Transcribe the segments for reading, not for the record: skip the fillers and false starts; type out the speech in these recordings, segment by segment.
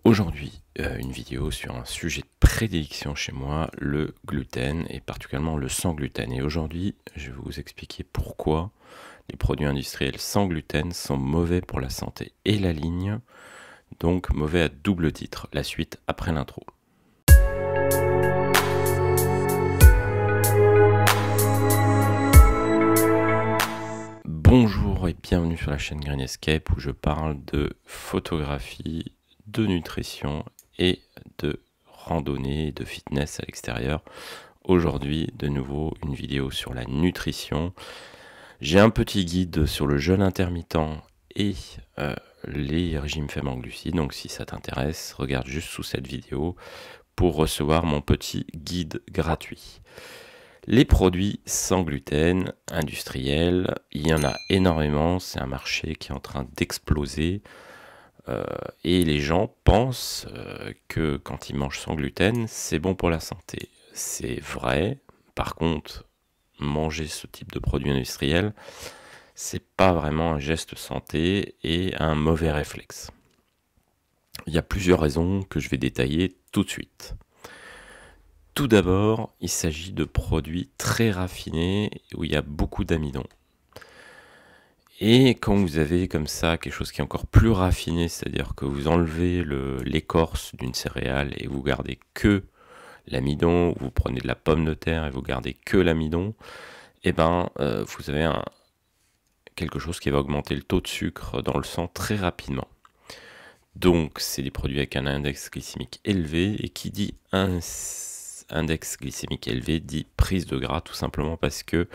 Aujourd'hui, une vidéo sur un sujet de prédilection chez moi, le gluten et particulièrement le sans gluten. Et aujourd'hui, je vais vous expliquer pourquoi les produits industriels sans gluten sont mauvais pour la santé et la ligne, donc mauvais à double titre. La suite après l'intro. Bonjour et bienvenue sur la chaîne Green Escape où je parle de photographie, de nutrition et de randonnée, de fitness à l'extérieur. Aujourd'hui, de nouveau, une vidéo sur la nutrition. J'ai un petit guide sur le jeûne intermittent et les régimes faibles en glucides. Donc si ça t'intéresse, regarde juste sous cette vidéo pour recevoir mon petit guide gratuit. Les produits sans gluten industriels, il y en a énormément, c'est un marché qui est en train d'exploser et les gens pensent que quand ils mangent sans gluten, c'est bon pour la santé. C'est vrai, par contre, manger ce type de produits industriels, c'est pas vraiment un geste santé et un mauvais réflexe. Il y a plusieurs raisons que je vais détailler tout de suite. Tout d'abord, il s'agit de produits très raffinés où il y a beaucoup d'amidon. Et quand vous avez comme ça quelque chose qui est encore plus raffiné, c'est-à-dire que vous enlevez l'écorce d'une céréale et vous gardez que l'amidon, ou vous prenez de la pomme de terre et vous gardez que l'amidon, et vous avez quelque chose qui va augmenter le taux de sucre dans le sang très rapidement. Donc, c'est des produits avec un index glycémique élevé, et qui dit index glycémique élevé dit prise de gras, tout simplement parce que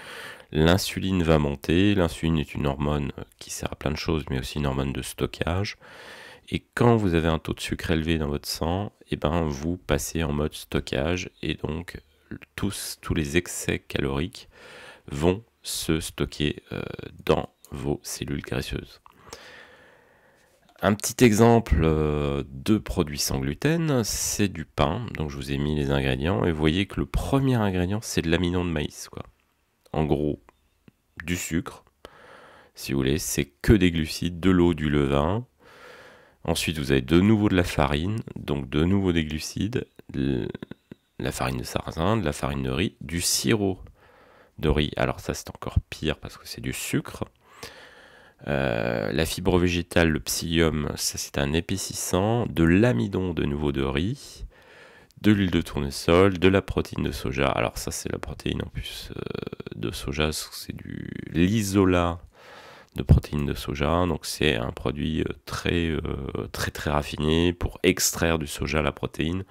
l'insuline va monter. L'insuline est une hormone qui sert à plein de choses, mais aussi une hormone de stockage. Et quand vous avez un taux de sucre élevé dans votre sang, vous passez en mode stockage, et donc tous les excès caloriques vont se stocker dans vos cellules graisseuses. Un petit exemple de produits sans gluten, c'est du pain. Donc je vous ai mis les ingrédients et vous voyez que le premier ingrédient, c'est de l'amidon de maïs, quoi. En gros, du sucre, si vous voulez, c'est que des glucides, de l'eau, du levain. Ensuite, vous avez de nouveau de la farine, donc de nouveau des glucides, de la farine de sarrasin, de la farine de riz, du sirop de riz. Alors ça, c'est encore pire parce que c'est du sucre. La fibre végétale, le psyllium, ça c'est un épaississant, de l'amidon de nouveau de riz, de l'huile de tournesol, de la protéine de soja. Alors ça c'est la protéine en plus de soja, c'est l'isolat de protéines de soja. Donc c'est un produit très raffiné pour extraire du soja la protéine.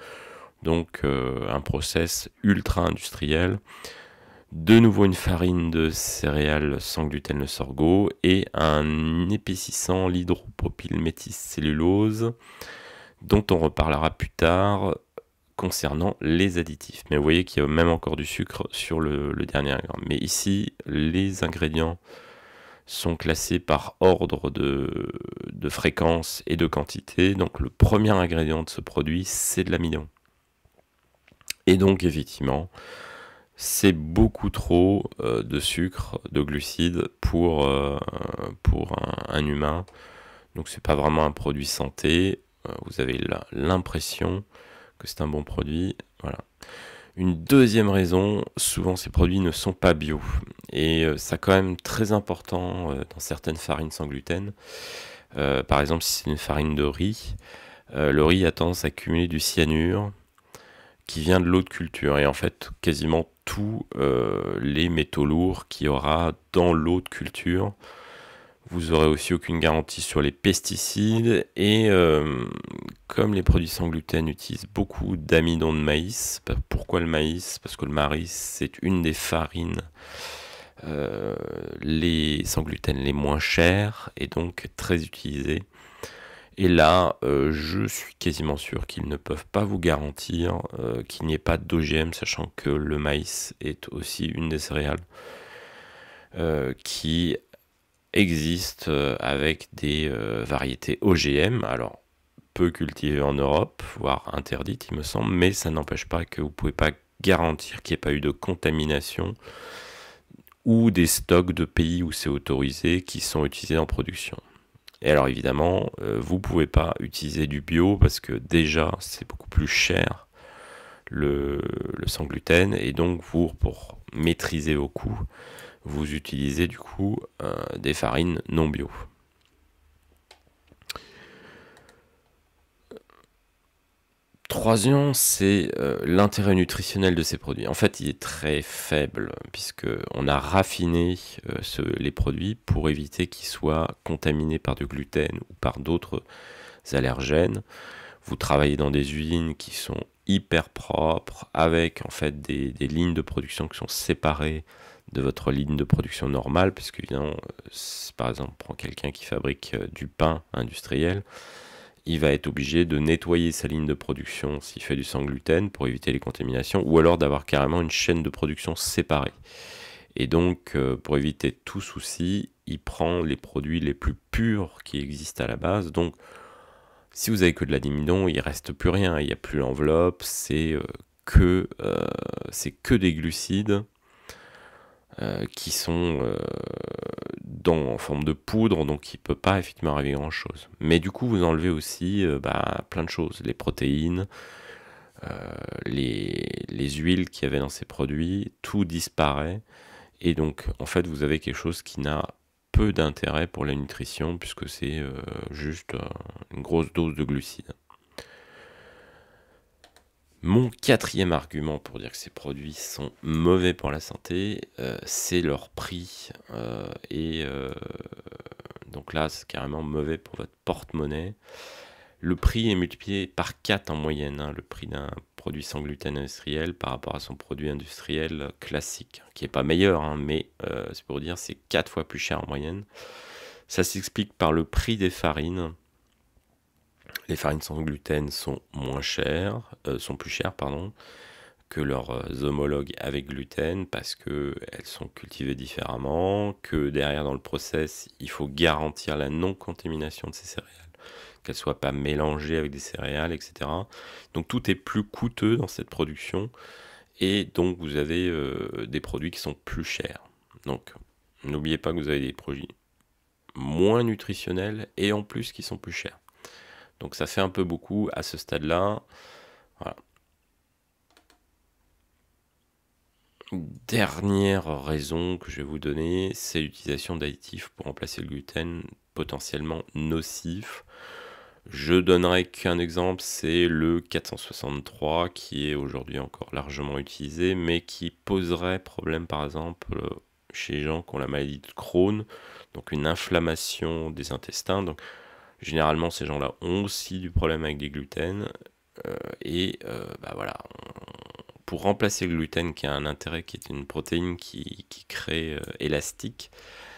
Donc un process ultra industriel. De nouveau une farine de céréales sans gluten, le sorgho, et un épaississant, l'hydropropylméthylcellulose, dont on reparlera plus tard concernant les additifs. Mais vous voyez qu'il y a même encore du sucre sur le dernier ingrédient. Mais ici, les ingrédients sont classés par ordre de fréquence et de quantité. Donc le premier ingrédient de ce produit, c'est de l'amidon. Et donc effectivement, c'est beaucoup trop de sucre, de glucides pour un humain. Donc c'est pas vraiment un produit santé. Vous avez l'impression que c'est un bon produit. Voilà. Une deuxième raison, souvent ces produits ne sont pas bio. Et c'est quand même très important dans certaines farines sans gluten. Par exemple, si c'est une farine de riz, le riz a tendance à accumuler du cyanure qui vient de l'eau de culture. Et en fait, quasiment tous les métaux lourds qu'il y aura dans l'eau de culture. Vous aurez aussi aucune garantie sur les pesticides. Et comme les produits sans gluten utilisent beaucoup d'amidon de maïs, pourquoi le maïs? Parce que le maïs, c'est une des farines sans gluten les moins chères et donc très utilisées. Et là, je suis quasiment sûr qu'ils ne peuvent pas vous garantir qu'il n'y ait pas d'OGM, sachant que le maïs est aussi une des céréales qui existe avec des variétés OGM. Alors, peu cultivées en Europe, voire interdites, il me semble, mais ça n'empêche pas que vous ne pouvez pas garantir qu'il n'y ait pas eu de contamination ou des stocks de pays où c'est autorisé qui sont utilisés en production. Et alors évidemment, vous pouvez pas utiliser du bio parce que déjà c'est beaucoup plus cher le sans gluten, et donc vous, pour maîtriser vos coûts, vous utilisez du coup des farines non bio. Troisième, c'est l'intérêt nutritionnel de ces produits. En fait, il est très faible puisque on a raffiné les produits pour éviter qu'ils soient contaminés par du gluten ou par d'autres allergènes. Vous travaillez dans des usines qui sont hyper propres, avec en fait des lignes de production qui sont séparées de votre ligne de production normale, puisque évidemment, par exemple, prends quelqu'un qui fabrique du pain industriel, il va être obligé de nettoyer sa ligne de production s'il fait du sans gluten pour éviter les contaminations, ou alors d'avoir carrément une chaîne de production séparée. Et donc, pour éviter tout souci, il prend les produits les plus purs qui existent à la base. Donc, si vous avez que de l'amidon, il reste plus rien, il n'y a plus l'enveloppe, c'est que des glucides qui sont en forme de poudre, donc il ne peut pas effectivement arriver grand chose. Mais du coup, vous enlevez aussi plein de choses, les protéines, les huiles qu'il y avait dans ces produits, tout disparaît. Et donc, en fait, vous avez quelque chose qui n'a peu d'intérêt pour la nutrition, puisque c'est juste une grosse dose de glucides. Mon quatrième argument pour dire que ces produits sont mauvais pour la santé, c'est leur prix. Donc là, c'est carrément mauvais pour votre porte-monnaie. Le prix est multiplié par 4 en moyenne, hein, le prix d'un produit sans gluten industriel par rapport à son produit industriel classique, qui n'est pas meilleur, hein, mais c'est pour dire c'est 4 fois plus cher en moyenne. Ça s'explique par le prix des farines. Les farines sans gluten sont plus chères, que leurs homologues avec gluten, parce qu'elles sont cultivées différemment, que derrière dans le process, il faut garantir la non-contamination de ces céréales, qu'elles ne soient pas mélangées avec des céréales, etc. Donc tout est plus coûteux dans cette production, et donc vous avez des produits qui sont plus chers. Donc n'oubliez pas que vous avez des produits moins nutritionnels et en plus qui sont plus chers. Donc ça fait un peu beaucoup à ce stade-là. Voilà. Dernière raison que je vais vous donner, c'est l'utilisation d'additifs pour remplacer le gluten potentiellement nocif. Je donnerai qu'un exemple, c'est le 463 qui est aujourd'hui encore largement utilisé, mais qui poserait problème par exemple chez les gens qui ont la maladie de Crohn, donc une inflammation des intestins. Donc généralement ces gens-là ont aussi du problème avec des gluten, voilà. Pour remplacer le gluten, qui a un intérêt, qui est une protéine qui crée élastique,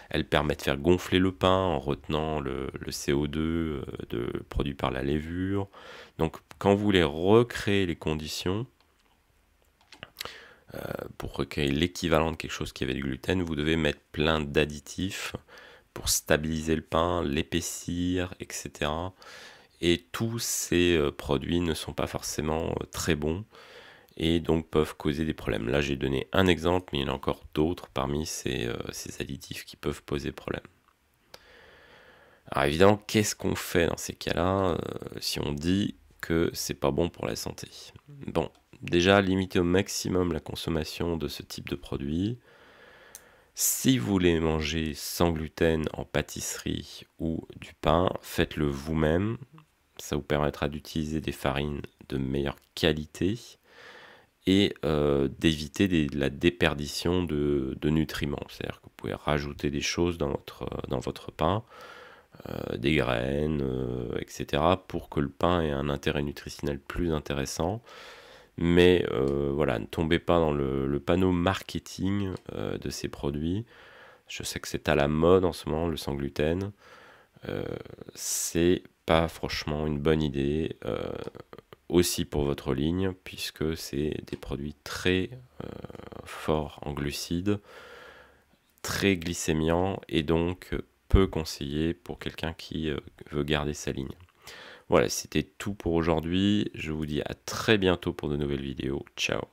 elle permet de faire gonfler le pain en retenant le CO2 produit par la levure. Donc quand vous voulez recréer les conditions pour recréer l'équivalent de quelque chose qui avait du gluten, vous devez mettre plein d'additifs pour stabiliser le pain, l'épaissir, etc. Et tous ces produits ne sont pas forcément très bons, et donc peuvent causer des problèmes. Là, j'ai donné un exemple, mais il y en a encore d'autres parmi ces additifs qui peuvent poser problème. Alors évidemment, qu'est-ce qu'on fait dans ces cas-là si on dit que c'est pas bon pour la santé? Bon, déjà, limiter au maximum la consommation de ce type de produits. Si vous voulez manger sans gluten en pâtisserie ou du pain, faites-le vous-même. Ça vous permettra d'utiliser des farines de meilleure qualité et d'éviter la déperdition de nutriments. C'est-à-dire que vous pouvez rajouter des choses dans votre pain, des graines, etc., pour que le pain ait un intérêt nutritionnel plus intéressant. Mais voilà, ne tombez pas dans le panneau marketing de ces produits. Je sais que c'est à la mode en ce moment, le sans gluten. C'est pas franchement une bonne idée. Aussi pour votre ligne, puisque c'est des produits très forts en glucides, très glycémiants, et donc peu conseillés pour quelqu'un qui veut garder sa ligne. Voilà, c'était tout pour aujourd'hui. Je vous dis à très bientôt pour de nouvelles vidéos. Ciao!